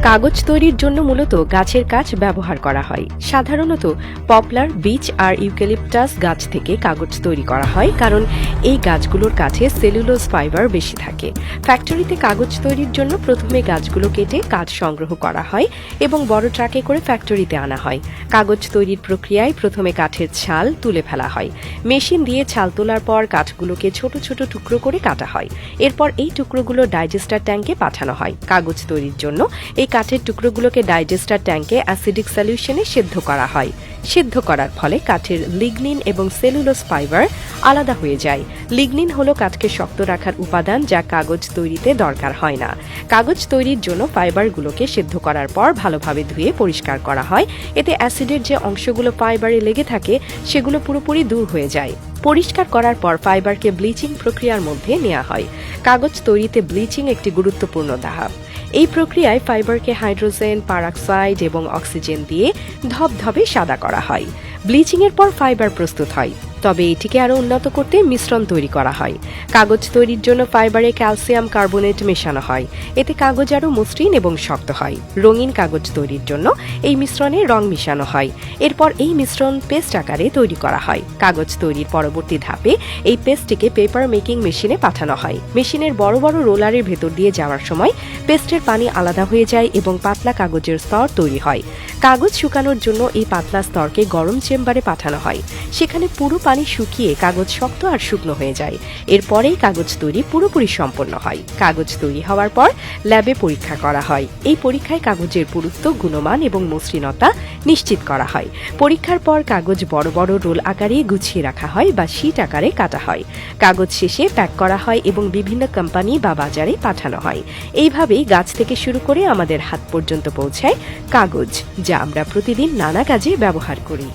কাগজ তৈরির জন্য মূলত গাছের কাঠ ব্যবহার করা হয়। সাধারণত পপলার, বীচ আর ইউক্যালিপটাস গাছ থেকে কাগজ তৈরি করা হয়, কারণ এই গাছগুলোর কাছে সেলুলোজ ফাইবার বেশি থাকে। ফ্যাক্টরিতে কাগজ তৈরির জন্য প্রথমে গাছগুলো কেটে কাঠ সংগ্রহ করা হয় এবং বড় ট্রাকে করে ফ্যাক্টরিতে আনা হয়। কাগজ তৈরির প্রক্রিয়ায় প্রথমে কাঠের ছাল তুলে ফেলা হয়। মেশিন দিয়ে ছাল তোলার পর কাঠগুলোকে ছোট ছোট টুকরো করে কাটা হয়। এরপর এই টুকরোগুলো ডাইজেস্টার ট্যাঙ্কে পাঠানো হয়। কাগজ তৈরির জন্য এই কাঠের টুকরোগুলোকে ডাইজেস্টার ট্যাঙ্কে অ্যাসিডিক সলিউশনে সিদ্ধ করা হয়। সিদ্ধ করার ফলে কাঠের লিগনিন এবং সেলুলোজ ফাইবার আলাদা হয়ে যায়। লিগনিন হলো কাঠকে শক্ত রাখার উপাদান, যা কাগজ তৈরিতে দরকার হয় না। কাগজ তৈরির জন্য ফাইবারগুলোকে সিদ্ধ করার পর ভালোভাবে ধুয়ে পরিষ্কার করা হয়। এতে অ্যাসিডের যে অংশগুলো ফাইবারে লেগে থাকে সেগুলো পুরোপুরি দূর হয়ে যায়। পরিষ্কার করার পর ফাইবারকে ব্লিচিং প্রক্রিয়ার মধ্যে নেওয়া হয়। কাগজ তৈরিতে ব্লিচিং একটি গুরুত্বপূর্ণ ধাপ। এই প্রক্রিয়ায় ফাইবারকে হাইড্রোজেন পারঅক্সাইড এবং অক্সিজেন দিয়ে ধবধবে সাদা করা হয়। ব্লিচিংয়ের পর ফাইবার প্রস্তুত হয়, তবে এটিকে আরও উন্নত করতে মিশ্রণ তৈরি করা হয়। কাগজ তৈরির জন্য ফাইবারে ক্যালসিয়াম কার্বনেট মেশানো হয়। এতে কাগজ আরও মসৃণ এবং শক্ত হয়। রঙিন কাগজ তৈরির জন্য এই মিশ্রণে রং মিশানো হয়। এরপর এই মিশ্রণ পেস্ট আকারে তৈরি করা হয়। কাগজ তৈরির পরবর্তী ধাপে এই পেস্টটিকে পেপার মেকিং মেশিনে পাঠানো হয়। মেশিনের বড় বড় রোলারের ভেতর দিয়ে যাওয়ার সময় পেস্টের পানি আলাদা হয়ে যায় এবং পাতলা কাগজের স্তর তৈরি হয়। কাগজ শুকানোর জন্য এই পাতলা স্তরকে গরম চেম্বারে পাঠানো হয়। সেখানে পুরো পানি শুকিয়ে কাগজ শক্ত আর শুকনো হয়ে যায়। এরপরেই কাগজ তৈরি পুরোপুরি সম্পন্ন হয়। কাগজ তৈরি হওয়ার পর ল্যাবে পরীক্ষা করা হয়। এই পরীক্ষায় কাগজের পুরুত্ব, গুণমান এবং মসৃণতা নিশ্চিত করা হয়। পরীক্ষার পর কাগজ বড় বড় রোল আকারে গুছিয়ে রাখা হয় বা শীট আকারে কাটা হয়। কাগজ শেষে প্যাক করা হয় এবং বিভিন্ন কোম্পানি বা বাজারে পাঠানো হয়। এইভাবেই গাছ থেকে শুরু করে আমাদের হাত পর্যন্ত পৌঁছায় কাগজ, যা আমরা প্রতিদিন নানা কাজে ব্যবহার করি।